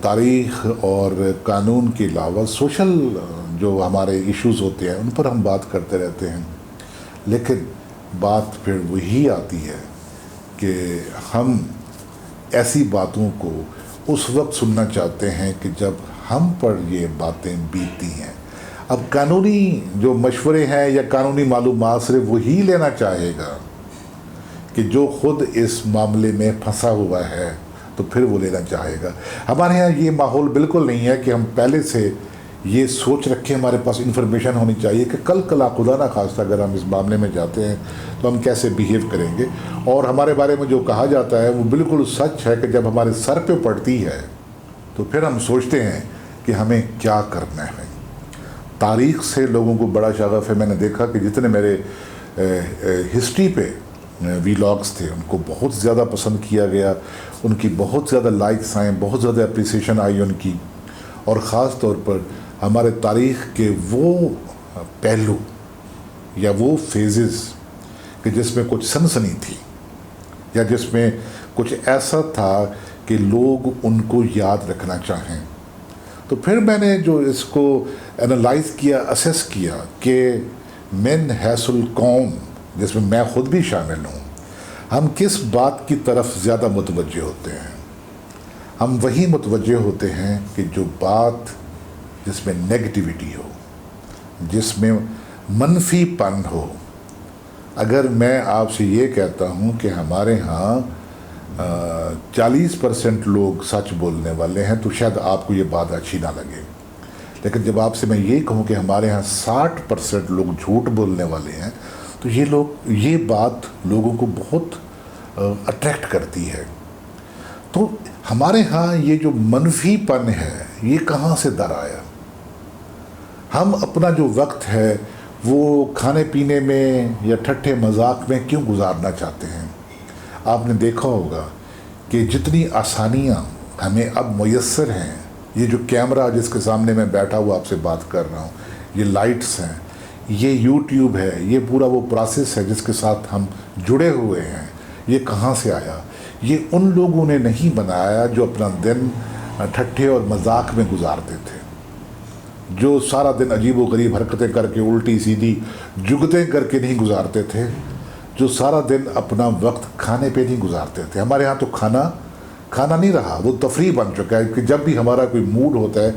تاریخ اور قانون کے علاوہ سوشل جو ہمارے ایشوز ہوتے ہیں ان پر ہم بات کرتے رہتے ہیں، لیکن بات پھر وہی آتی ہے کہ ہم ایسی باتوں کو اس وقت سننا چاہتے ہیں کہ جب ہم پر یہ باتیں بیتتی ہیں۔ اب قانونی جو مشورے ہیں یا قانونی معلومات صرف وہی لینا چاہے گا کہ جو خود اس معاملے میں پھنسا ہوا ہے، تو پھر وہ لینا چاہے گا۔ ہمارے ہاں یہ ماحول بالکل نہیں ہے کہ ہم پہلے سے یہ سوچ رکھیں، ہمارے پاس انفارمیشن ہونی چاہیے کہ کل خدا نہ خواستہ اگر ہم اس معاملے میں جاتے ہیں تو ہم کیسے بیہیو کریں گے۔ اور ہمارے بارے میں جو کہا جاتا ہے وہ بالکل سچ ہے کہ جب ہمارے سر پہ پڑتی ہے تو پھر ہم سوچتے ہیں کہ ہمیں کیا کرنا ہے۔ تاریخ سے لوگوں کو بڑا شغف ہے۔ میں نے دیکھا کہ جتنے میرے ہسٹری پہ ویلاگس تھے ان کو بہت زیادہ پسند کیا گیا، ان کی بہت زیادہ لائکس آئیں، بہت زیادہ اپریسیشن آئی ان کی، اور خاص طور پر ہمارے تاریخ کے وہ پہلو یا وہ فیزز کہ جس میں کچھ سنسنی تھی یا جس میں کچھ ایسا تھا کہ لوگ ان کو یاد رکھنا چاہیں۔ تو پھر میں نے جو اس کو انالائز کیا، اسیس کیا کہ من حیث القوم، جس میں خود بھی شامل ہوں، ہم کس بات کی طرف زیادہ متوجہ ہوتے ہیں۔ ہم وہی متوجہ ہوتے ہیں کہ جو بات جس میں نیگیٹیوٹی ہو، جس میں منفی پن ہو۔ اگر میں آپ سے یہ کہتا ہوں کہ ہمارے ہاں 40% لوگ سچ بولنے والے ہیں تو شاید آپ کو یہ بات اچھی نہ لگے، لیکن جب آپ سے میں یہ کہوں کہ ہمارے ہاں 60% لوگ جھوٹ بولنے والے ہیں تو یہ بات لوگوں کو بہت اٹریکٹ کرتی ہے۔ تو ہمارے ہاں یہ جو منفی پن ہے یہ کہاں سے در آیا؟ ہم اپنا جو وقت ہے وہ کھانے پینے میں یا ٹھٹھے مذاق میں کیوں گزارنا چاہتے ہیں؟ آپ نے دیکھا ہوگا کہ جتنی آسانیاں ہمیں اب میسر ہیں، یہ جو کیمرہ جس کے سامنے میں بیٹھا ہوا آپ سے بات کر رہا ہوں، یہ لائٹس ہیں، یہ یوٹیوب ہے، یہ پورا وہ پروسیس ہے جس کے ساتھ ہم جڑے ہوئے ہیں، یہ کہاں سے آیا؟ یہ ان لوگوں نے نہیں بنایا جو اپنا دن ٹھٹھے اور مذاق میں گزارتے تھے، جو سارا دن عجیب و غریب حرکتیں کر کے الٹی سیدھی جگتیں کر کے نہیں گزارتے تھے، جو سارا دن اپنا وقت کھانے پہ نہیں گزارتے تھے۔ ہمارے ہاں تو کھانا نہیں رہا، وہ تفریح بن چکا ہے کہ جب بھی ہمارا کوئی موڈ ہوتا ہے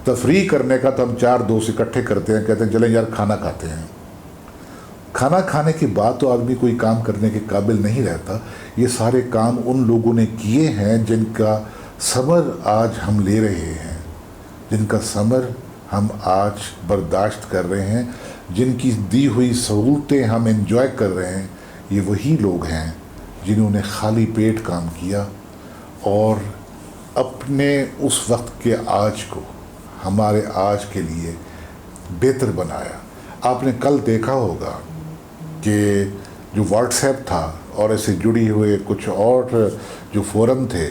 تفریح کرنے کا تو ہم 4 دوست اکٹھے کرتے ہیں، کہتے ہیں چلیں یار کھانا کھاتے ہیں۔ کھانا کھانے کے بعد تو آدمی کوئی کام کرنے کے قابل نہیں رہتا۔ یہ سارے کام ان لوگوں نے کیے ہیں جن کا ثمر آج ہم لے رہے ہیں، جن کا ثمر ہم آج برداشت کر رہے ہیں، جن کی دی ہوئی سہولتیں ہم انجوائے کر رہے ہیں۔ یہ وہی لوگ ہیں جنہوں نے خالی پیٹ کام کیا اور اپنے اس وقت کے آج کو ہمارے آج کے لیے بہتر بنایا۔ آپ نے کل دیکھا ہوگا کہ جو واٹس ایپ تھا اور اسے جڑی ہوئے کچھ اور جو فورم تھے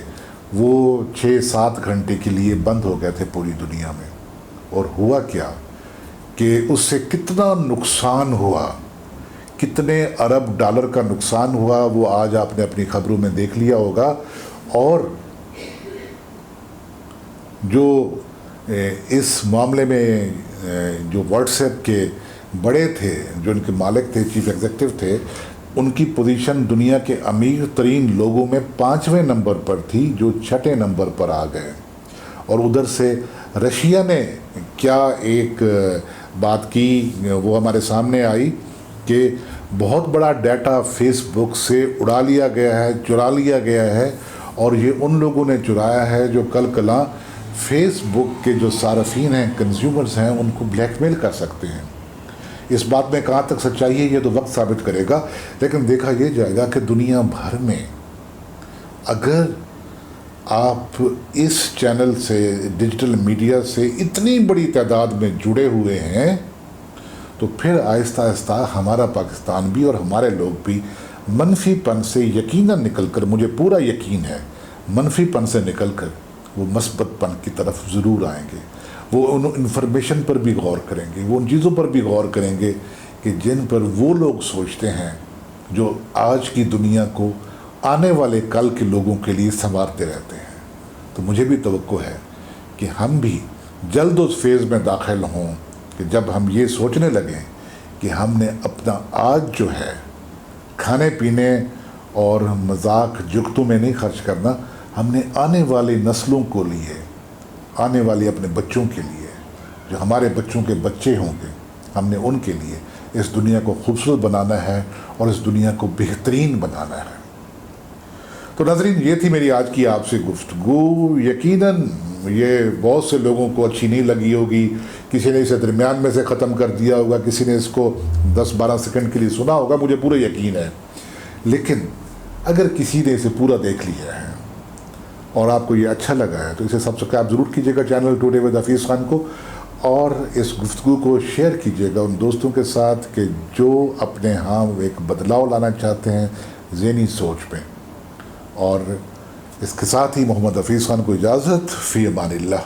وہ 6-7 گھنٹے کے لیے بند ہو گئے تھے پوری دنیا میں، اور ہوا کیا کہ اس سے کتنا نقصان ہوا، کتنے ارب ڈالر کا نقصان ہوا، وہ آج آپ نے اپنی خبروں میں دیکھ لیا ہوگا۔ اور جو اس معاملے میں جو واٹس ایپ کے بڑے تھے، جو ان کے مالک تھے، چیف ایگزیکٹو تھے، ان کی پوزیشن دنیا کے امیر ترین لوگوں میں 5ویں نمبر پر تھی، جو 6 نمبر پر آ گئے۔ اور ادھر سے رشیا نے کیا ایک بات کی، وہ ہمارے سامنے آئی کہ بہت بڑا ڈیٹا فیس بک سے اڑا لیا گیا ہے، چرا لیا گیا ہے، اور یہ ان لوگوں نے چرایا ہے جو کل کلاں فیس بک کے جو صارفین ہیں، کنزیومرز ہیں، ان کو بلیک میل کر سکتے ہیں۔ اس بات میں کہاں تک سچائی ہے یہ تو وقت ثابت کرے گا، لیکن دیکھا یہ جائے گا کہ دنیا بھر میں اگر آپ اس چینل سے، ڈیجیٹل میڈیا سے اتنی بڑی تعداد میں جڑے ہوئے ہیں تو پھر آہستہ آہستہ ہمارا پاکستان بھی اور ہمارے لوگ بھی منفی پن سے یقیناً نکل کر، مجھے پورا یقین ہے، منفی پن سے نکل کر وہ مثبت پن کی طرف ضرور آئیں گے۔ وہ ان انفارمیشن پر بھی غور کریں گے، وہ ان چیزوں پر بھی غور کریں گے کہ جن پر وہ لوگ سوچتے ہیں جو آج کی دنیا کو آنے والے کل کے لوگوں کے لیے سنوارتے رہتے ہیں۔ تو مجھے بھی توقع ہے کہ ہم بھی جلد اس فیز میں داخل ہوں کہ جب ہم یہ سوچنے لگیں کہ ہم نے اپنا آج جو ہے کھانے پینے اور مذاق جگتوں میں نہیں خرچ کرنا، ہم نے آنے والی نسلوں کو لیے، آنے والی اپنے بچوں کے لیے، جو ہمارے بچوں کے بچے ہوں گے، ہم نے ان کے لیے اس دنیا کو خوبصورت بنانا ہے اور اس دنیا کو بہترین بنانا ہے۔ تو ناظرین، یہ تھی میری آج کی آپ سے گفتگو۔ یقیناً یہ بہت سے لوگوں کو اچھی نہیں لگی ہوگی، کسی نے اسے درمیان میں سے ختم کر دیا ہوگا، کسی نے اس کو 10-12 سیکنڈ کے لیے سنا ہوگا، مجھے پورا یقین ہے۔ لیکن اگر کسی نے اسے پورا دیکھ لیا ہے اور آپ کو یہ اچھا لگا ہے تو اسے سبسکرائب ضرور کیجیے گا channel today with Hafeez Khan کو، اور اس گفتگو کو شیئر کیجیے گا ان دوستوں کے ساتھ کہ جو اپنے ہاں ایک بدلاؤ لانا چاہتے ہیں ذہنی سوچ میں۔ اور اس کے ساتھ ہی محمد حفیظ خان کو اجازت، فی امان اللہ۔